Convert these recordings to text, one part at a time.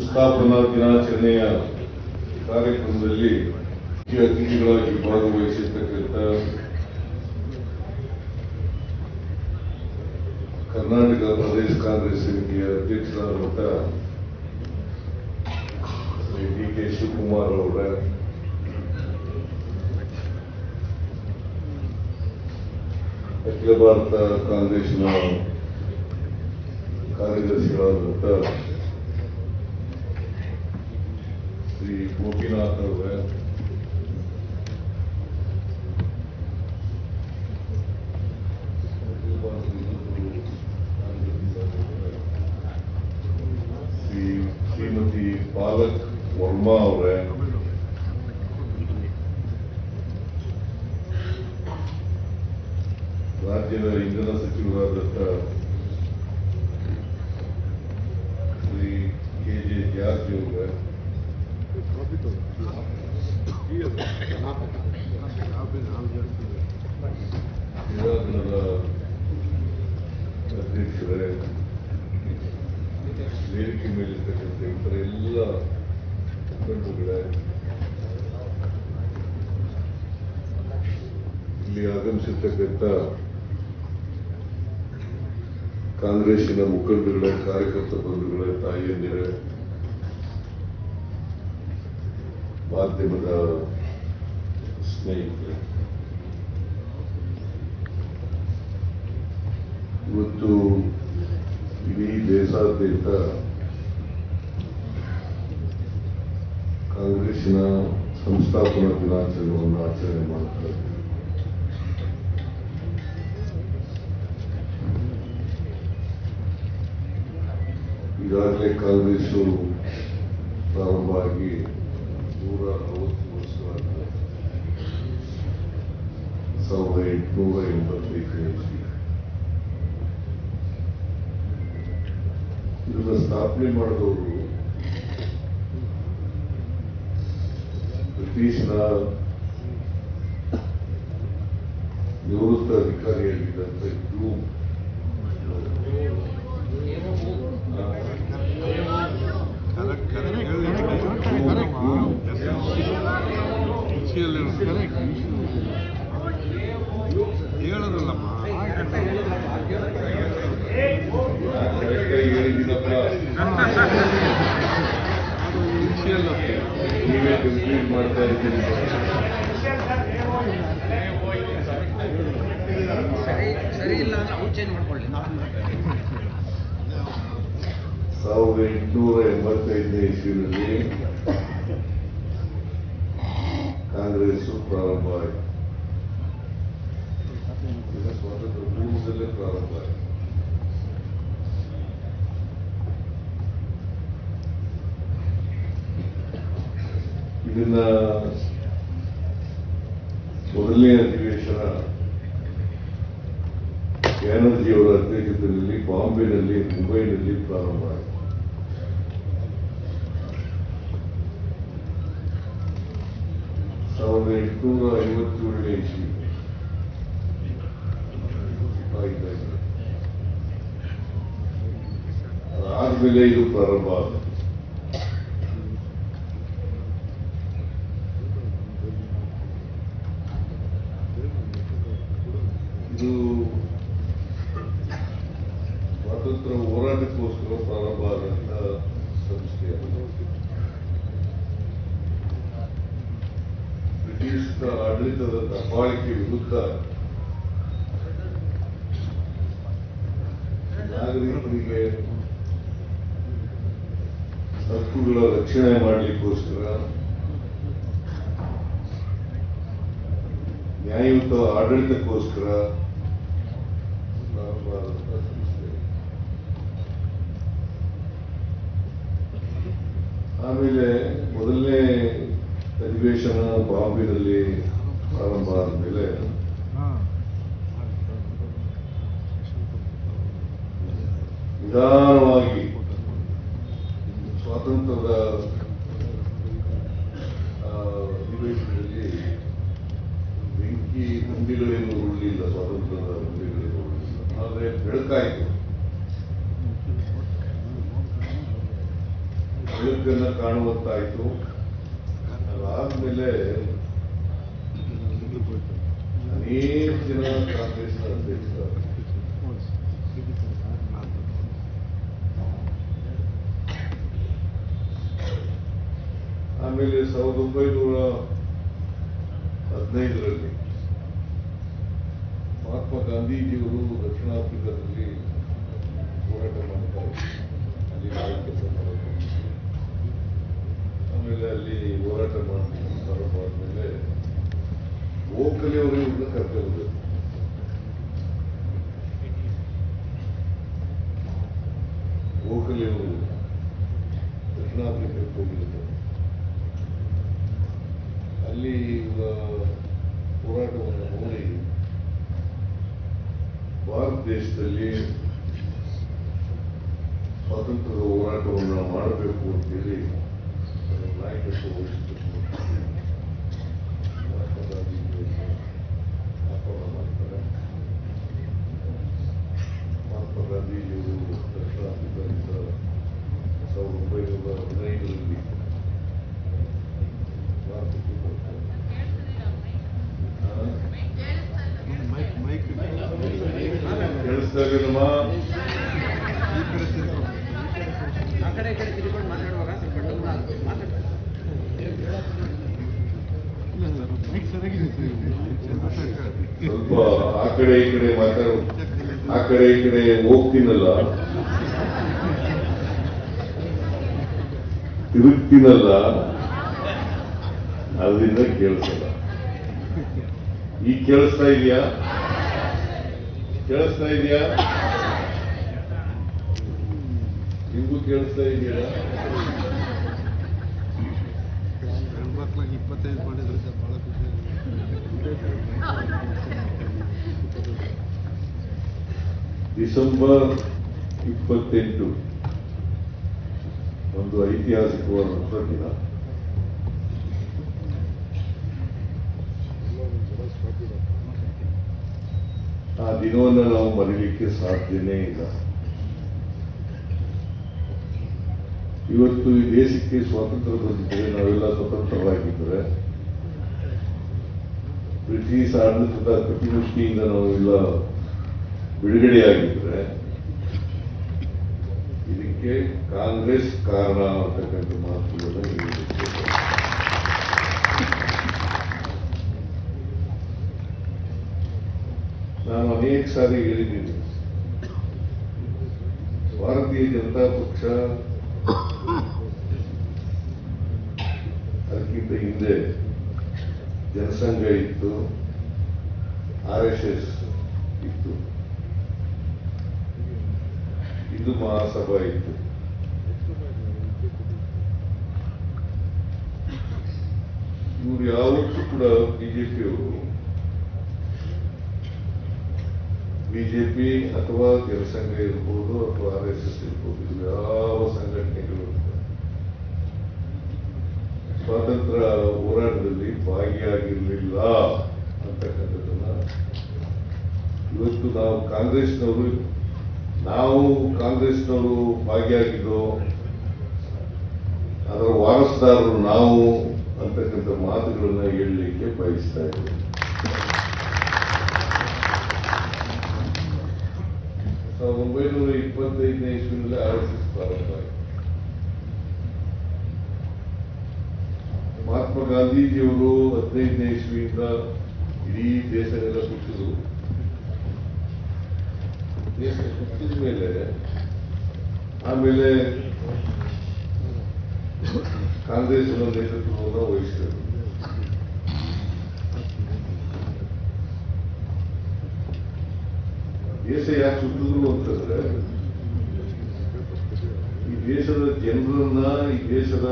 ಸ್ಥಾಪನಾ ದಿನಾಚರಣೆಯ ಕಾರ್ಯಕ್ರಮದಲ್ಲಿ ಮುಖ್ಯ ಅತಿಥಿಗಳಾಗಿ ಭಾಗವಹಿಸಿರ್ತಕ್ಕಂಥ ಕರ್ನಾಟಕ ಪ್ರದೇಶ ಕಾಂಗ್ರೆಸ್ ಸಮಿತಿಯ ಅಧ್ಯಕ್ಷರಾದಂಥ ಶ್ರೀ ಡಿ.ಕೆ. ಶಿವಕುಮಾರ್ ಅವರ, ಅಖಿಲ ಭಾರತ ಕಾಂಗ್ರೆಸ್ನ ಕಾರ್ಯದರ್ಶಿಗಳಾದಂಥ ಶ್ರೀ ಗೋಪಿನಾಥ್ ಅವರ, ಶ್ರೀಮತಿ ಪಾಲಕ್ ವರ್ಮಾ ಅವರ, ರಾಜ್ಯದ ಇಂಧನ ಸಚಿವರಾದಂಥ ಶ್ರೀ ಕೆ.ಜೆ. ಜಾರ್ಜ್ ಅವರ, ಕ್ರೀಡಾಂಗಣದ ಅಧ್ಯಕ್ಷರೇ, ವೇದಿಕೆ ಮೇಲಿರ್ತಕ್ಕಂಥ ಇತರ ಎಲ್ಲ ಮುಖಂಡರುಗಳೇ, ಇಲ್ಲಿ ಆಗಮಿಸಿರ್ತಕ್ಕಂಥ ಕಾಂಗ್ರೆಸ್ಸಿನ ಮುಖಂಡರುಗಳೇ, ಕಾರ್ಯಕರ್ತ ಬಂಧುಗಳೇ, ತಾಯಿಯಂದಿರೇ, ಮಾಧ್ಯಮದ ಸ್ನೇಹಿತರೆ, ಇವತ್ತು ಇಡೀ ದೇಶಾದ್ಯಂತ ಕಾಂಗ್ರೆಸ್ಸಿನ ಸಂಸ್ಥಾಪನಾ ದಿನಾಚರಣೆಯನ್ನು ಆಚರಣೆ ಮಾಡುತ್ತಾರೆ. ಈಗಾಗಲೇ ಕಾಂಗ್ರೆಸ್ಸು ಪ್ರಾರಂಭ ಆಗಿ 160 ವರ್ಷಗಳಾಗಿದೆ. 1885 ಇದನ್ನ ಸ್ಥಾಪನೆ ಮಾಡಿದವರು ಬ್ರಿಟಿಷ್ನ ನಿವೃತ್ತ ಅಧಿಕಾರಿಯಾಗಿದ್ದಂಥ ಹೇಳೋದಲ್ಲಮ್ಮ, ನೀವೇ ಕಂಪ್ಲೀಟ್ ಮಾಡ್ತಾ ಇದ್ದೀರಿ. ಸರಿ ಇಲ್ಲ ಅಂದ್ರೆ ಅವ್ರು ಚೇಂಜ್ ಮಾಡ್ಕೊಳ್ಳಿ. 1885ನೇ ಇಸ್ವಿಯಲ್ಲಿ ಕಾಂಗ್ರೆಸ್ ಪ್ರಾರಂಭ ಆಯಿತು. ಸ್ವಾತಂತ್ರ್ಯ ಪೂರ್ವದಲ್ಲೇ ಪ್ರಾರಂಭ ಆಯಿತು. ಇದನ್ನ ಮೊದಲನೇ ಅಧಿವೇಶನ ಬ್ಯಾನರ್ಜಿಯವರ ಅಧ್ಯಕ್ಷತೆಯಲ್ಲಿ ಬಾಂಬೆನಲ್ಲಿ, ಮುಂಬೈನಲ್ಲಿ ಪ್ರಾರಂಭ ಆಯಿತು. ಸಾವಿರದ 1857ನೇ ಇಸ್ವಿ ಆದ್ಮೇಲೆ ಇದು ಪ್ರಾರಂಭ ಆಯಿತು. ಇದು ಸ್ವಾತಂತ್ರ್ಯ ಹೋರಾಟಕ್ಕೋಸ್ಕರ ಪ್ರಾರಂಭ ಆದಂಥ ಸಂಸ್ಥೆಯಾಗಿದೆ. ಬ್ರಿಟಿಷ್ ಆಡಳಿತದ ದಬ್ಬಾಳಿಕೆ ವಿರುದ್ಧ ನಾಗರಿಕರಿಗೆ ಹಕ್ಕುಗಳ ರಕ್ಷಣೆ ಮಾಡಲಿಕ್ಕೋಸ್ಕರ ನ್ಯಾಯಯುತ ಆಡಳಿತಕ್ಕೋಸ್ಕರ ಸಂಸ್ಥೆ. ಆಮೇಲೆ ಮೊದಲನೇ ಅಧಿವೇಶನ ಬಾಂಬೆನಲ್ಲಿ ಪ್ರಾರಂಭ ಆದಮೇಲೆ ನಿಧಾನವಾಗಿ ಸ್ವಾತಂತ್ರ್ಯದ ಅಧಿವೇಶನದಲ್ಲಿ ಬೆಂಕಿ ಗುಂಡಿಗಳೇನು ಉಳಿಲಿಲ್ಲ, ಸ್ವಾತಂತ್ರ್ಯದ ಗುಂಡಿಗಳೇನು ಉಳಿಲಿಲ್ಲ, ಆದರೆ ಬೆಳಕಾಯಿತು. ಬೆಳಕನ್ನು ಕಾಣುವಂತಾಯಿತು. ಅದಾದ್ಮೇಲೆ ಅನೇಕ ಜನ ಕಾಂಗ್ರೆಸ್ನ ಅಧ್ಯಕ್ಷರಾದರು. ಆಮೇಲೆ 1915ರಲ್ಲಿ ಮಹಾತ್ಮ ಗಾಂಧೀಜಿಯವರು ದಕ್ಷಿಣ ಆಫ್ರಿಕಾದಲ್ಲಿ ಹೋರಾಟ ಮಾಡ್ತಾರೆ. ಅಲ್ಲಿ ಕೆಲಸ ಮಾಡೋದು. ಆಮೇಲೆ ಅಲ್ಲಿ ಹೋರಾಟ ಮಾಡ್ತೀನಿ ಪ್ರಾರಂಭ ಆದ್ಮೇಲೆ ಗೋಖಲೆ ಅವರು ಇವ್ರನ್ನ ಕರ್ಕೊಂಡು ಗೋಖಲೆ ಅವರು ದಕ್ಷಿಣ ಆಫ್ರಿಕಕ್ಕೆ ಹೋಗಿರ್ತಾರೆ. ಅಲ್ಲಿ ಹೋರಾಟವನ್ನು ನೋಡಿ ಭಾರತ ದೇಶದಲ್ಲಿ ಸ್ವಾತಂತ್ರ್ಯದ ಹೋರಾಟವನ್ನು ಮಾಡಬೇಕು ಅಂತೇಳಿ ನಾಯಕತ್ವ ವಹಿಸಬೇಕು ಮಹಾತ್ಮ ಗಾಂಧೀಜಿಯನ್ನು ಆಹ್ವಾನ ಮಾಡ್ತಾರೆ. ಮಹಾತ್ಮ ಗಾಂಧೀಜಿಯವರು ದಕ್ಷಿಣ ಆಫ್ರಿಕಾದಿಂದ 1915ರಲ್ಲಿ ಭಾರತಕ್ಕೆ ಬರ್ತಾರೆ. ಕೇಳಿಸ್ತಾವೇನಮ್ಮ? ಆ ಕಡೆ ಈ ಕಡೆ ತಿರ್ಕೊಂಡು ಮಾತಾಡುವಾಗ ಸ್ವಲ್ಪ ಡೌನ್ ಆಗುತ್ತೆ. ಮಾತಾಡ್ತಾರೆ. ಸ್ವಲ್ಪ ಆ ಕಡೆ ಈ ಕಡೆ ಆ ಕಡೆ ಈ ಕಡೆ ಹೋಗ್ತೀನಲ್ಲ, ತಿರುಗ್ತೀನಲ್ಲ, ಅದರಿಂದ ಕೇಳಿಸಲ್ಲ. ಈಗ ಕೇಳಿಸ್ತಾ ಇದೆಯಾ? ಕೇಳಿಸ್ತಾ ಇದೆಯಾ? ನಿಮಗೂ ಕೇಳಿಸ್ತಾ ಇದೆಯಾ? ಹೆಣ್ಮಕ್ಳಿಗೆ 25 ಮಾಡಿದ್ರೆ ಬಹಳ ಖುಷಿ. ಡಿಸೆಂಬರ್ 28 ಒಂದು ಐತಿಹಾಸಿಕವಾದಂಥ ದಿನ. ಆ ದಿನವನ್ನು ನಾವು ಮರೀಲಿಕ್ಕೆ ಸಾಧ್ಯನೇ ಇಲ್ಲ. ಇವತ್ತು ಈ ದೇಶಕ್ಕೆ ಸ್ವಾತಂತ್ರ್ಯ ಬಂದಿದ್ದರೆ, ನಾವೆಲ್ಲ ಸ್ವತಂತ್ರರಾಗಿದ್ದರೆ, ಬ್ರಿಟಿಷ್ ಆಡಳಿತದ ಕಪಿಮುಷ್ಟಿಯಿಂದ ನಾವೆಲ್ಲ ಬಿಡುಗಡೆಯಾಗಿದ್ದರೆ, ಇದಕ್ಕೆ ಕಾಂಗ್ರೆಸ್ ಕಾರಣ ಅಂತಕ್ಕಂಥ ಮಾತುಗಳನ್ನು ಹೇಳಲಿಕ್ಕೆ ನಾನು ಅನೇಕ ಸಾರಿ ಹೇಳಿದ್ದೀನಿ. ಭಾರತೀಯ ಜನತಾ ಪಕ್ಷ ಅದಕ್ಕಿಂತ ಹಿಂದೆ ಜನಸಂಘ ಇತ್ತು, RSS ಇತ್ತು, ಹಿಂದೂ ಮಹಾಸಭಾ ಇತ್ತು. ಇವರು ಯಾವತ್ತೂ ಕೂಡ ಬಿಜೆಪಿ ಅಥವಾ ಜನಸಂಘ ಇರ್ಬೋದು ಅಥವಾ RSS ಇರ್ಬೋದು, ಇದು ಯಾವ ಸಂಘಟನೆಗಳು ಸ್ವಾತಂತ್ರ್ಯ ಹೋರಾಟದಲ್ಲಿ ಭಾಗಿಯಾಗಿರಲಿಲ್ಲ ಅಂತಕ್ಕಂಥದ್ದನ್ನ ಇವತ್ತು ನಾವು ಕಾಂಗ್ರೆಸ್ನವರು ಭಾಗಿಯಾಗಿದ್ದು, ಅದರ ವಾರಸುದಾರರು ನಾವು ಅಂತಕ್ಕಂಥ ಮಾತುಗಳನ್ನ ಹೇಳಲಿಕ್ಕೆ ಬಯಸ್ತಾ ಇದ್ದೀವಿ. 1925ನೇ ಇಸ್ವಿನಲ್ಲಿ RSS ಪ್ರಾರಂಭ ಆಯಿತು. ಮಹಾತ್ಮ ಗಾಂಧೀಜಿಯವರು 15ನೇ ಇಸ್ವಿಯಿಂದ ಇಡೀ ದೇಶನೆಲ್ಲ ಸುತ್ತಿದ್ರು. ದೇಶ ಸುತ್ತಿದ ಮೇಲೆ ಆಮೇಲೆ ಕಾಂಗ್ರೆಸ್ನ ನೇತೃತ್ವವನ್ನು ವಹಿಸಿದರು. ದೇಶ ಯಾಕೆ ಸುತ್ತಿದ್ರು ಅಂತಂದ್ರೆ, ಈ ದೇಶದ ಜನರನ್ನ, ಈ ದೇಶದ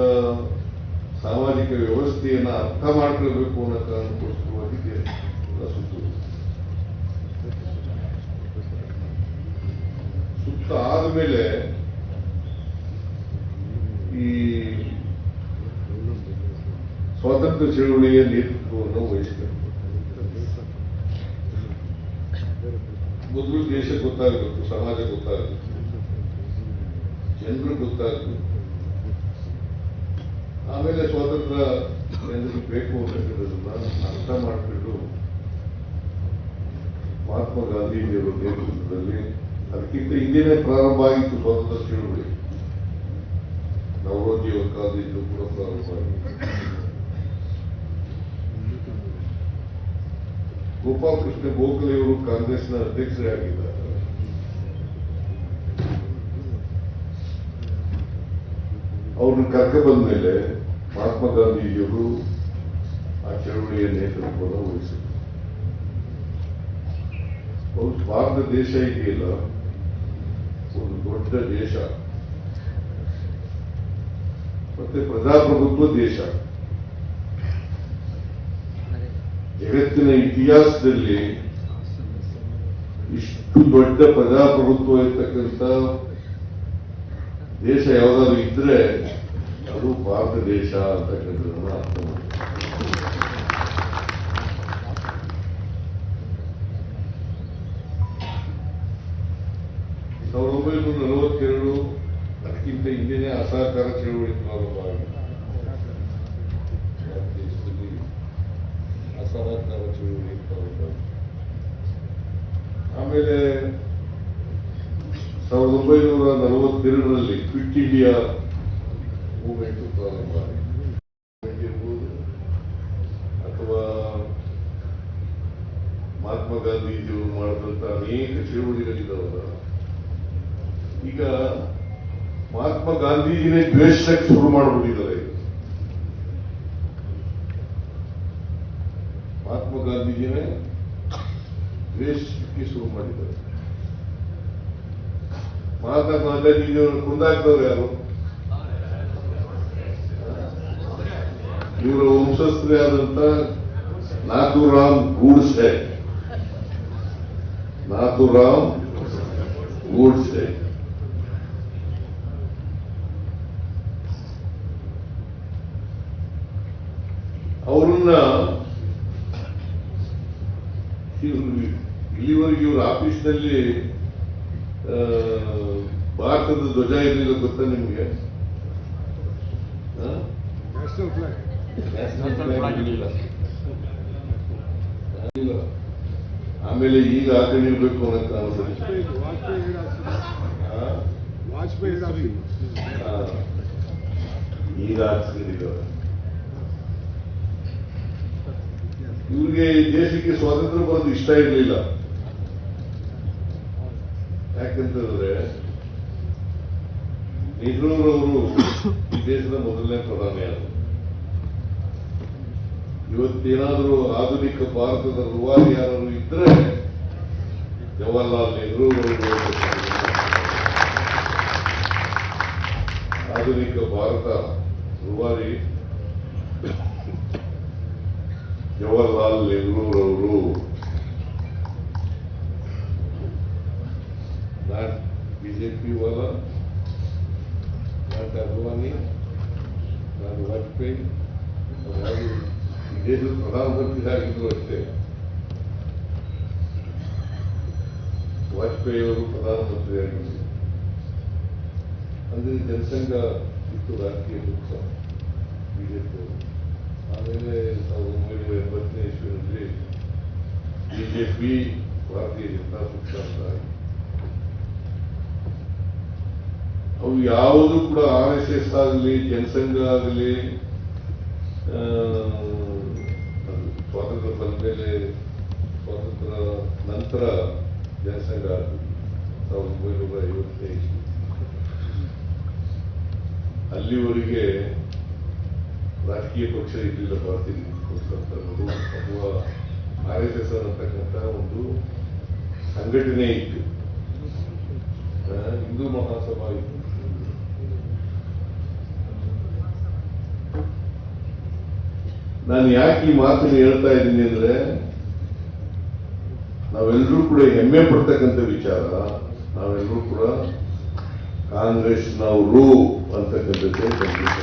ಸಾಮಾಜಿಕ ವ್ಯವಸ್ಥೆಯನ್ನ ಅರ್ಥ ಮಾಡ್ಕೊಳ್ಬೇಕು ಅನ್ನೋ ಕಾರಣಕ್ಕೋಸ್ಕರವಾಗಿ ಸುತ್ತಿದ್ರು. ಸುತ್ತ ಆದ್ಮೇಲೆ ಈ ಸ್ವಾತಂತ್ರ್ಯ ಚಳವಳಿಯ ನೇತೃತ್ವವನ್ನು ವಹಿಸಿದರು. ಮೊದಲು ದೇಶ ಗೊತ್ತಾಗಬೇಕು, ಸಮಾಜ ಗೊತ್ತಾಗಬೇಕು, ಜನರು ಗೊತ್ತಾಗಬೇಕು. ಆಮೇಲೆ ಸ್ವಾತಂತ್ರ್ಯ ಜನರಿಗೆ ಬೇಕು ಅಂತಕ್ಕಂಥದ್ದನ್ನ ಅರ್ಥ ಮಾಡಿಕೊಂಡು ಮಹಾತ್ಮ ಗಾಂಧೀಜಿಯವರ ನೇತೃತ್ವದಲ್ಲಿ ಅದಕ್ಕಿಂತ ಹಿಂದಿನೇ ಪ್ರಾರಂಭ ಆಗಿತ್ತು ಸ್ವಾತಂತ್ರ್ಯ ಚಳುವಳಿ. ನವರೋಜಿಯವರ ಕಾಲದಿಂದ ಕೂಡ ಪ್ರಾರಂಭ ಆಗಿತ್ತು. ಗೋಪಾಲಕೃಷ್ಣ ಗೋಖಲೆಯವರು ಕಾಂಗ್ರೆಸ್ನ ಅಧ್ಯಕ್ಷರೇ ಆಗಿದ್ದಾರೆ. ಅವ್ರನ್ನ ಕರ್ಕ ಬಂದ ಮೇಲೆ ಮಹಾತ್ಮ ಗಾಂಧೀಜಿಯವರು ಆ ಚಳವಳಿಯ ನೇತೃತ್ವವನ್ನು ವಹಿಸಿದರು. ಭಾರತ ದೇಶ ಇದೆಯಲ್ಲ, ಒಂದು ದೊಡ್ಡ ದೇಶ ಮತ್ತೆ ಪ್ರಜಾಪ್ರಭುತ್ವ ದೇಶ. ಜಗತ್ತಿನ ಇತಿಹಾಸದಲ್ಲಿ ಇಷ್ಟು ದೊಡ್ಡ ಪ್ರಜಾಪ್ರಭುತ್ವ ಇರ್ತಕ್ಕಂಥ ದೇಶ ಯಾವುದಾದ್ರು ಇದ್ರೆ ಅದು ಭಾರತ ದೇಶ ಅಂತಕ್ಕಂಥದ್ದನ್ನ ಅರ್ಥ ಮಾಡಿ. 1942 ಅದಕ್ಕಿಂತ ಹಿಂದೆನೇ ಅಸಹಕಾರ ಚಳವಳಿ ಪ್ರಾರಂಭ ಆಗಿದೆ. ದೇಶದಲ್ಲಿ ಅಸಹಕಾರ ಚಳವಳಿ ಪ್ರಾರಂಭ. ಆಮೇಲೆ 1942ರಲ್ಲಿ ಕ್ವಿಟ್ ಇಂಡಿಯಾ ಮೂವ್ಮೆಂಟ್ ಪ್ರಾರಂಭ ಆಗಿರ್ಬೋದು, ಅಥವಾ ಮಹಾತ್ಮ ಗಾಂಧೀಜಿಯವರು ಮಾಡಿದಂತ ಅನೇಕ ಚಳವಳಿಗಳಿದ್ದಾವಲ್ಲ. ಈಗ ಮಹಾತ್ಮ ಗಾಂಧೀಜಿನೇ ದ್ವೇಷಕ್ಕೆ ಶುರು ಮಾಡಿಬಿಟ್ಟಿದ್ದಾರೆ. ಮಹಾತ್ಮ ಗಾಂಧೀಜಿನೇ ದ್ವೇಷಕ್ಕೆ ಶುರು ಮಾಡಿದ್ದಾರೆ. ಮಹಾತ್ಮ ಗಾಂಧೀಜಿಯವರು ಕೊಂದಾಕ್ತವ್ರು ಯಾರು? ಇವರ ವಂಶಸ್ಥರೇ ಆದಂತ ನಾಥೂರಾಮ್ ಗೂಡ್ಸೆ. ನಾಥೂರಾಮ್ ಗೂಡ್ಸೆ ಅವರನ್ನ ಇಲ್ಲಿವರೆಗೆ ಇವ್ರ ಆಫೀಸ್ನಲ್ಲಿ ಭಾರತದ ಧ್ವಜ ಇರಲಿಲ್ಲ, ಗೊತ್ತಾ ನಿಮ್ಗೆ? ಇರಲಿಲ್ಲ. ಆಮೇಲೆ ಈಗ ಹಾಕೊಂಡಿರ್ಬೇಕು ಅನ್ನೋ ಅನ್ಸುತ್ತೆ. ಈಗ ಹಾಕ್ಸ್ಕೊಂಡಿದ್ದಾರೆ. ಇವ್ರಿಗೆ ದೇಶಕ್ಕೆ ಸ್ವಾತಂತ್ರ್ಯ ಬರೋದು ಇಷ್ಟ ಇರಲಿಲ್ಲ. ಯಾಕಂತಂದ್ರೆ ನೆಹರೂರವರು ಈ ದೇಶದ ಮೊದಲನೇ ಪ್ರಧಾನಿ ಆದರು. ಇವತ್ತೇನಾದರೂ ಆಧುನಿಕ ಭಾರತದ ರೂವಾರಿ ಯಾರು ಇದ್ರೆ ಜವಾಹರ್ಲಾಲ್ ನೆಹರು ಅವರು. ಆಧುನಿಕ ಭಾರತ ರೂವಾರಿ ಜವಾಹರ್ಲಾಲ್ ನೆಹರೂರವರು. ನಾಟ್ ಬಿಜೆಪಿ ವಾಲ, ನಾಟ್ ಅದ್ವಾನಿ, ನಾಟ್ ವಾಜಪೇಯಿ. ಅವರು ಈ ದೇಶದ ಪ್ರಧಾನಮಂತ್ರಿ ಆಗಿದ್ರು ಅಷ್ಟೇ. ವಾಜಪೇಯಿ ಅವರು ಪ್ರಧಾನಮಂತ್ರಿ ಆಗಿದ್ರು. ಅಂದ್ರೆ ಜನಸಂಘ ಇತ್ತು, ರಾಜಕೀಯ ಪಕ್ಷ ಬಿಜೆಪಿ ಅವರು. ಆಮೇಲೆ 1980ನೇ ಇಸ್ವಿಯಲ್ಲಿ ಬಿಜೆಪಿ ಭಾರತೀಯ ಜನತಾ ಪಕ್ಷ ಅಂತ ಆಯಿತು. ಅವು ಯಾವುದು ಕೂಡ RSS ಆಗಲಿ, ಜನಸಂಘ ಆಗಲಿ, ಸ್ವಾತಂತ್ರ್ಯ ಬಂದ ಮೇಲೆ, ಸ್ವಾತಂತ್ರ್ಯ ನಂತರ ಜನಸಂಘ 1955 ಅಲ್ಲಿವರೆಗೆ ರಾಜಕೀಯ ಪಕ್ಷ ಇರಲಿಲ್ಲ ಭಾರತೀಯ ಪಕ್ಷ ಅಂತ ಅನ್ನೋದು, ಅಥವಾ RSS ಅನ್ನತಕ್ಕಂಥ ಒಂದು ಸಂಘಟನೆ ಇತ್ತು. ಹಿಂದೂ ಮಹಾಸಭಾ ಇತ್ತು. ನಾನು ಯಾಕೆ ಈ ಮಾತನ್ನು ಹೇಳ್ತಾ ಇದ್ದೀನಿ ಅಂದ್ರೆ, ನಾವೆಲ್ಲರೂ ಕೂಡ ಹೆಮ್ಮೆ ಪಡ್ತಕ್ಕಂಥ ವಿಚಾರ. ನಾವೆಲ್ಲರೂ ಕೂಡ ಕಾಂಗ್ರೆಸ್ನವರು ಅಂತಕ್ಕಂಥದ್ದೇ ಖಂಡಿತ.